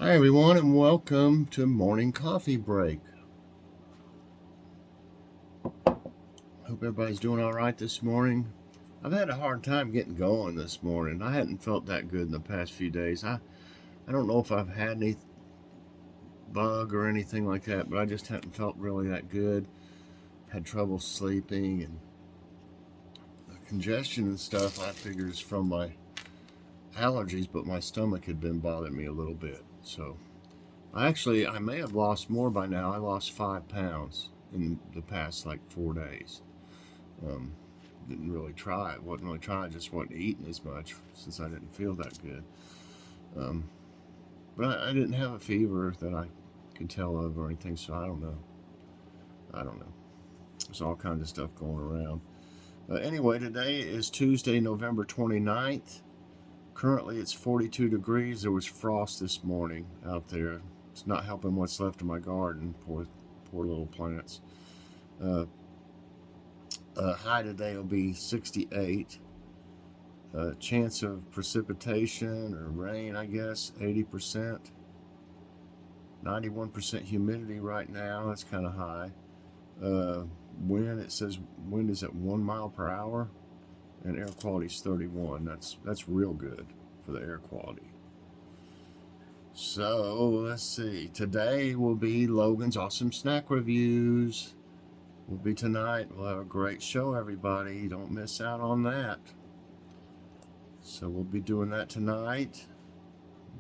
Hi, everyone, and welcome to Morning Coffee Break. Hope everybody's doing all right this morning. I've had a hard time getting going this morning. I hadn't felt that good in the past few days. I don't know if I've had any bug or anything like that, but I just hadn't felt really that good. Had trouble sleeping, and the congestion and stuff I figure is from my allergies, but my stomach had been bothering me a little bit. So I may have lost more by now. I lost 5 pounds in the past like 4 days. Um, didn't really try it. Wasn't really trying. Just wasn't eating as much since I didn't feel that good. Um, but I didn't have a fever that I could tell of or anything. So I don't know. I don't know. There's all kinds of stuff going around. Anyway, today is Tuesday, November 29th. Currently, it's 42 degrees. There was frost this morning out there. It's not helping what's left of my garden. Poor little plants. Uh, High today will be 68. Chance of precipitation or rain, I guess, 80%. 91% humidity right now. That's kind of high. Wind, it says wind is at 1 mile per hour, and air quality is 31. That's real good for the air quality. So let's see. Today will be Logan's Awesome Snack Reviews. Will be tonight. We'll have a great show, everybody. Don't miss out on that. So we'll be doing that tonight.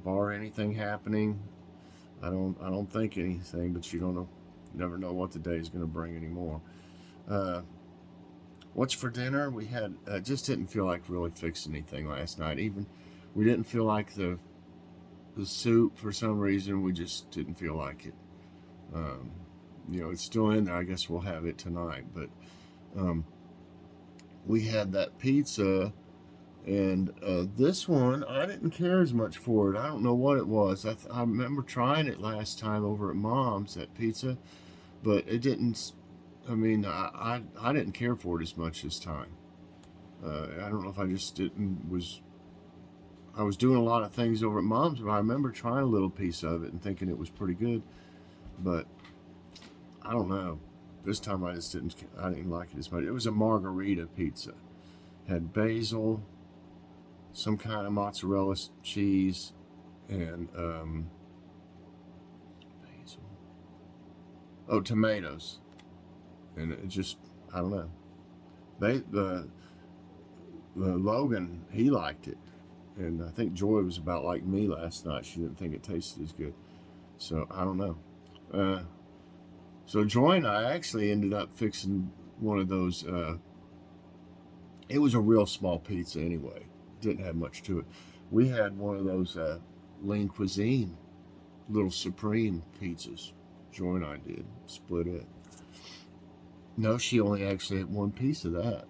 Bar anything happening. I don't think anything, but you don't know. Never know what the day is going to bring anymore. What's for dinner? We had just didn't feel like really fixing anything last night. Even we didn't feel like the soup for some reason. We just didn't feel like it. It's still in there. I guess we'll have it tonight. But we had that pizza, and this one I didn't care as much for it. I don't know what it was. I remember trying it last time over at Mom's, that pizza, but it didn't. I mean, I didn't care for it as much this time. I don't know if I just didn't was. I was doing a lot of things over at Mom's, but I remember trying a little piece of it and thinking it was pretty good, but I don't know. This time I just didn't. I didn't like it as much. It was a margarita pizza. Had basil, some kind of mozzarella cheese, and basil. Oh, tomatoes, and it just I don't know. The Logan, he liked it, and I think Joy was about like me last night. She didn't think it tasted as good, so I don't know. So Joy and I actually ended up fixing one of those. It was a real small pizza anyway. Didn't have much to it. We had one of those lean cuisine little supreme pizzas. Joy and I did split it. No, she only actually ate one piece of that.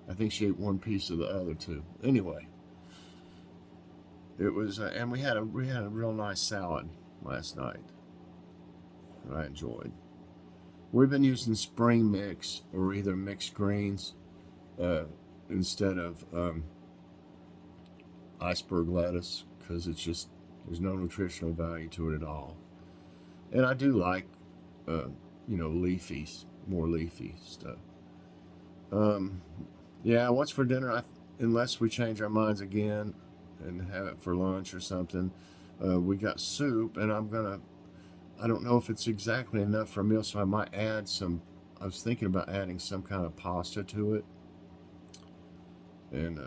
I think she ate one piece of the other two. Anyway, it was, and we had a real nice salad last night that I enjoyed. We've been using spring mix or either mixed greens instead of iceberg lettuce because it's just there's no nutritional value to it at all. And I do like more leafy stuff. Yeah, what's for dinner? Unless we change our minds again and have it for lunch or something, we got soup, and I don't know if it's exactly enough for a meal, so I might add some. I was thinking about adding some kind of pasta to it, and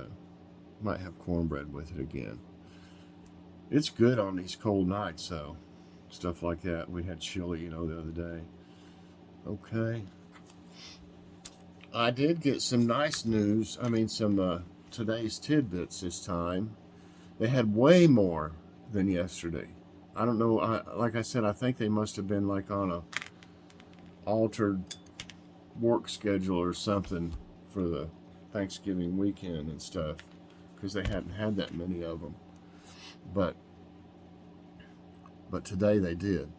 might have cornbread with it again. It's good on these cold nights, though. Stuff like that. We had chili, the other day. Okay. I did get some nice news. I mean, some today's tidbits this time. They had way more than yesterday. I don't know. Like I said, I think they must have been like on a altered work schedule or something for the Thanksgiving weekend and stuff because they hadn't had that many of them. But today they did.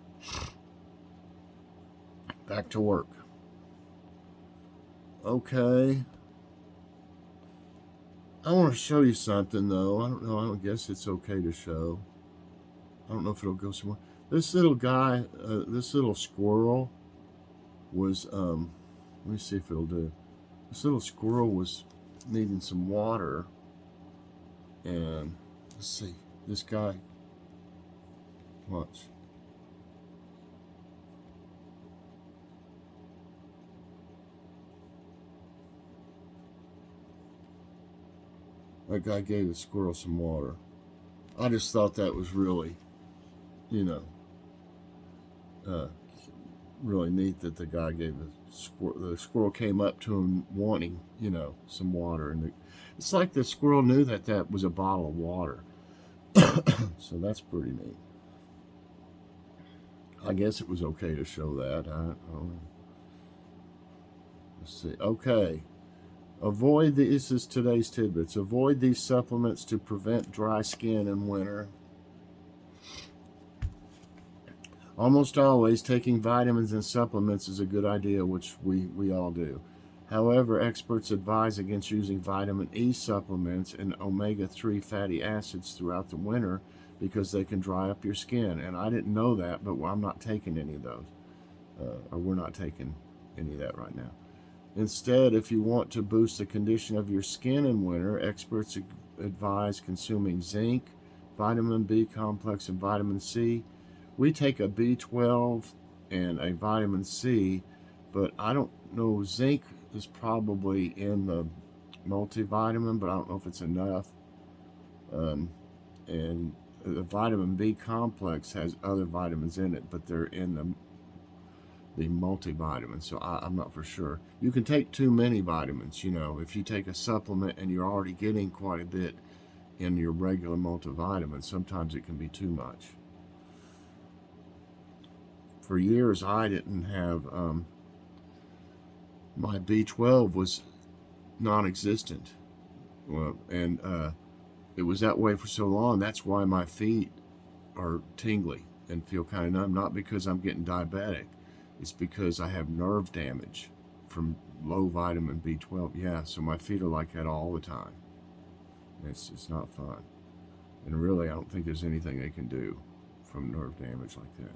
Back to work. Okay. I want to show you something though. I don't know. I don't guess it's okay to show. I don't know if it'll go somewhere. This little guy, this little squirrel was, let me see if it'll do. This little squirrel was needing some water, and let's see, this guy, watch. That guy gave the squirrel some water. I just thought that was really, you know, uh, really neat that the guy gave the squirrel came up to him wanting, some water, and it's like the squirrel knew that that was a bottle of water. So that's pretty neat. I guess it was okay to show that. I don't know. Let's see. Okay. This is today's tidbits. Avoid these supplements to prevent dry skin in winter. Almost always, taking vitamins and supplements is a good idea, which we all do. However, experts advise against using vitamin E supplements and omega-3 fatty acids throughout the winter because they can dry up your skin. And I didn't know that, but I'm not taking any of those. Or we're not taking any of that right now. Instead, if you want to boost the condition of your skin in winter, experts advise consuming zinc, vitamin B complex, and vitamin C. We take a B12 and a vitamin C, but I don't know, zinc is probably in the multivitamin, but I don't know if it's enough. And the vitamin B complex has other vitamins in it, but they're in the multivitamin, so I'm not for sure. You can take too many vitamins, if you take a supplement and you're already getting quite a bit in your regular multivitamin, sometimes it can be too much. For years, I didn't have, my B12 was non-existent. Well, and it was that way for so long. That's why my feet are tingly and feel kind of numb, not because I'm getting diabetic. It's because I have nerve damage from low vitamin B12. Yeah, so my feet are like that all the time. It's not fun. And really, I don't think there's anything they can do from nerve damage like that.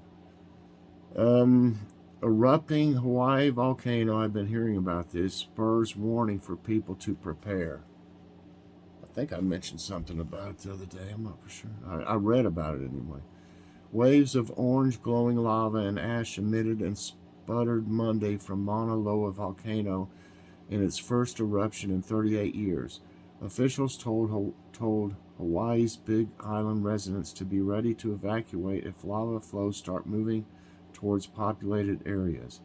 Erupting Hawaii volcano, I've been hearing about this, spurs warning for people to prepare. I think I mentioned something about it the other day. I'm not for sure. I read about it anyway. Waves of orange glowing lava and ash emitted and sputtered Monday from Mauna Loa volcano in its first eruption in 38 years. Officials told Hawaii's Big Island residents to be ready to evacuate if lava flows start moving towards populated areas.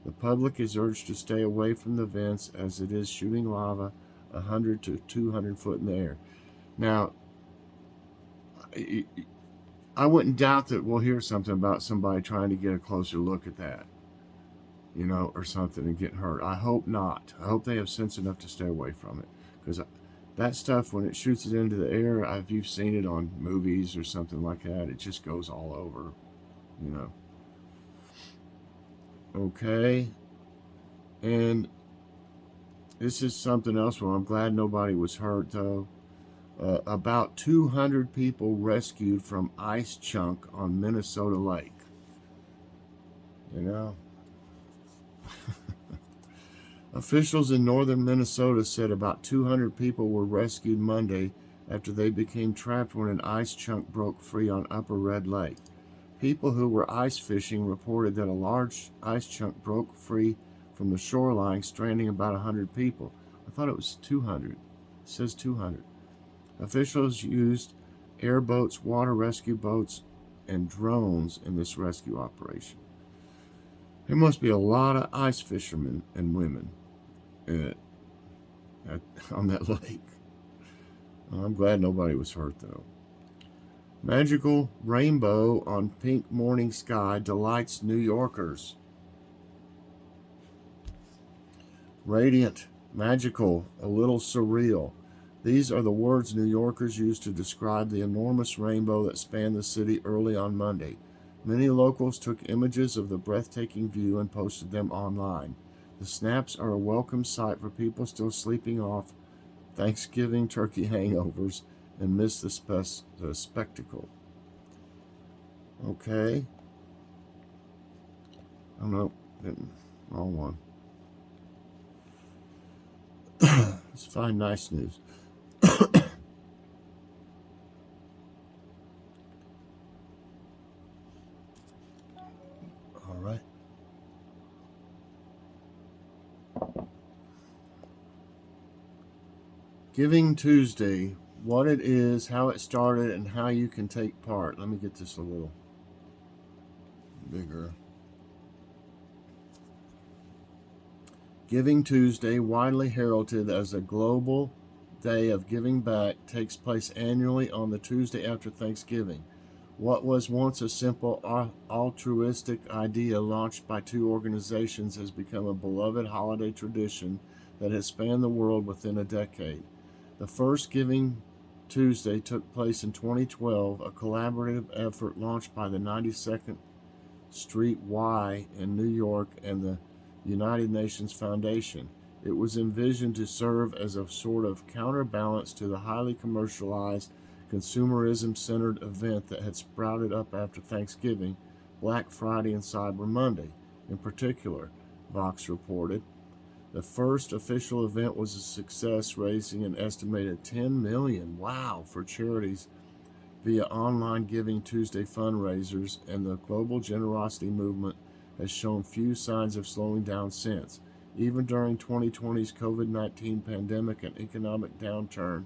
The public is urged to stay away from the vents as it is shooting lava 100 to 200 foot in the air. Now, I wouldn't doubt that we'll hear something about somebody trying to get a closer look at that, or something and get hurt. I hope not. I hope they have sense enough to stay away from it, because that stuff, when it shoots it into the air, if you've seen it on movies or something like that, it just goes all over, Okay, and this is something else. Well, I'm glad nobody was hurt, though. About 200 people rescued from ice chunk on Minnesota Lake. Officials in northern Minnesota said about 200 people were rescued Monday after they became trapped when an ice chunk broke free on Upper Red Lake. People who were ice fishing reported that a large ice chunk broke free from the shoreline, stranding about 100 people. I thought it was 200. It says 200. Officials used airboats, water rescue boats, and drones in this rescue operation. There must be a lot of ice fishermen and women on that lake. I'm glad nobody was hurt, though. Magical rainbow on pink morning sky delights New Yorkers. Radiant, magical, a little surreal. These are the words New Yorkers used to describe the enormous rainbow that spanned the city early on Monday. Many locals took images of the breathtaking view and posted them online. The snaps are a welcome sight for people still sleeping off Thanksgiving turkey hangovers and miss the spectacle. Okay. Oh no, wrong one. Let's find nice news. All right. Giving Tuesday, what it is, how it started, and how you can take part. Let me get this a little bigger. Giving Tuesday, widely heralded as a global day of giving back, takes place annually on the Tuesday after Thanksgiving. What was once a simple altruistic idea launched by two organizations has become a beloved holiday tradition that has spanned the world within a decade. The first Giving Tuesday took place in 2012, a collaborative effort launched by the 92nd Street Y in New York and the United Nations Foundation. It was envisioned to serve as a sort of counterbalance to the highly commercialized, consumerism centered event that had sprouted up after Thanksgiving, Black Friday, and Cyber Monday. In particular, Vox reported, the first official event was a success, raising an estimated 10 million, wow, for charities via online Giving Tuesday fundraisers, and the global generosity movement has shown few signs of slowing down since. Even during 2020's COVID-19 pandemic and economic downturn,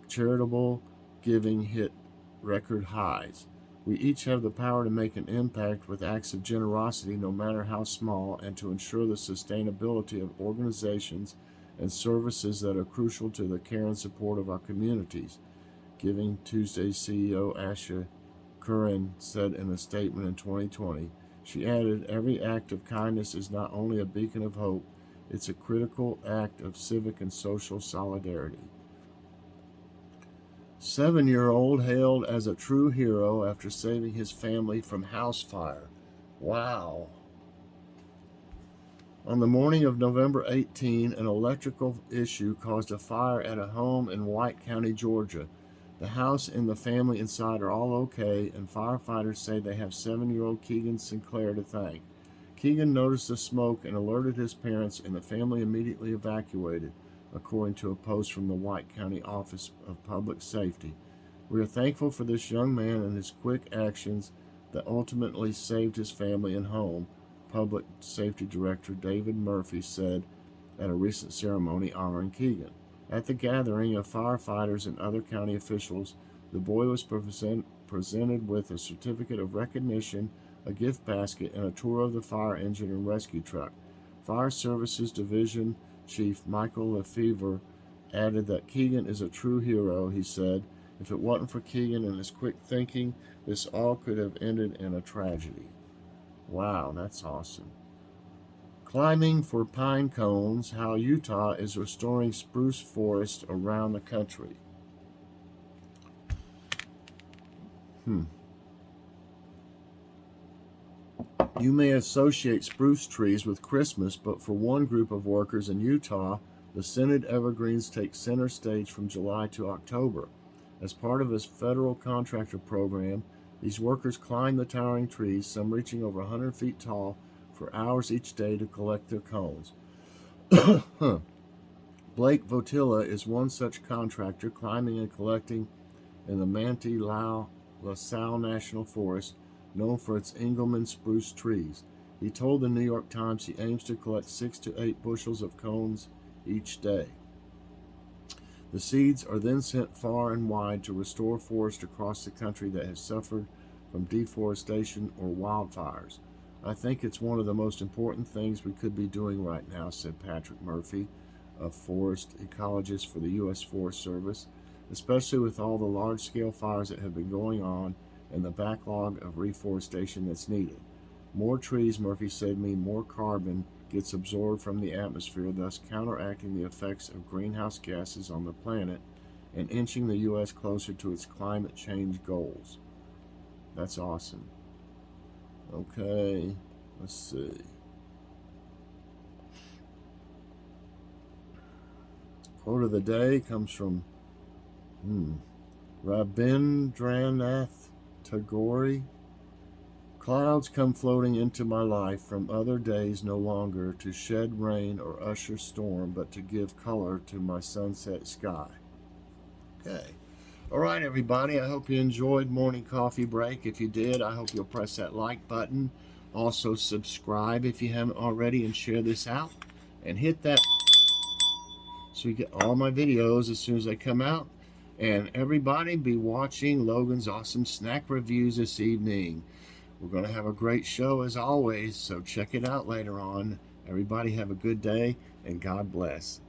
charitable giving hit record highs. We each have the power to make an impact with acts of generosity, no matter how small, and to ensure the sustainability of organizations and services that are crucial to the care and support of our communities. Giving Tuesday CEO Asha Curran said in a statement in 2020. She added, every act of kindness is not only a beacon of hope, it's a critical act of civic and social solidarity. 7-year-old hailed as a true hero after saving his family from house fire. Wow. On the morning of November 18, an electrical issue caused a fire at a home in White County, Georgia. The house and the family inside are all okay, and firefighters say they have 7-year-old Keegan Sinclair to thank. Keegan noticed the smoke and alerted his parents, and the family immediately evacuated, according to a post from the White County Office of Public Safety. We are thankful for this young man and his quick actions that ultimately saved his family and home, Public Safety Director David Murphy said at a recent ceremony honoring Keegan. At the gathering of firefighters and other county officials, the boy was presented with a certificate of recognition, a gift basket, and a tour of the fire engine and rescue truck. Fire Services Division Chief Michael Lefevre added that Keegan is a true hero. He said, if it wasn't for Keegan and his quick thinking, this all could have ended in a tragedy. Wow, that's awesome. Climbing for pine cones, how Utah is restoring spruce forests around the country. You may associate spruce trees with Christmas, but for one group of workers in Utah, the scented evergreens take center stage from July to October. As part of a federal contractor program, these workers climb the towering trees, some reaching over 100 feet tall, for hours each day to collect their cones. Blake Votilla is one such contractor, climbing and collecting in the Manti La Salle National Forest, known for its Engelmann spruce trees. He told the New York Times he aims to collect 6 to 8 bushels of cones each day. The seeds are then sent far and wide to restore forests across the country that have suffered from deforestation or wildfires. I think it's one of the most important things we could be doing right now, said Patrick Murphy, a forest ecologist for the U.S. Forest Service, especially with all the large-scale fires that have been going on and the backlog of reforestation that's needed. More trees, Murphy said, mean more carbon gets absorbed from the atmosphere, thus counteracting the effects of greenhouse gases on the planet and inching the U.S. closer to its climate change goals. That's awesome. Okay, let's see. Quote of the day comes from Rabindranath Tagore. Clouds come floating into my life from other days no longer to shed rain or usher storm, but to give color to my sunset sky. Okay. All right, everybody. I hope you enjoyed Morning Coffee Break. If you did, I hope you'll press that like button. Also, subscribe if you haven't already and share this out. And hit that so you get all my videos as soon as they come out. And everybody be watching Logan's awesome snack reviews this evening. We're going to have a great show as always, so check it out later on. Everybody have a good day, and God bless.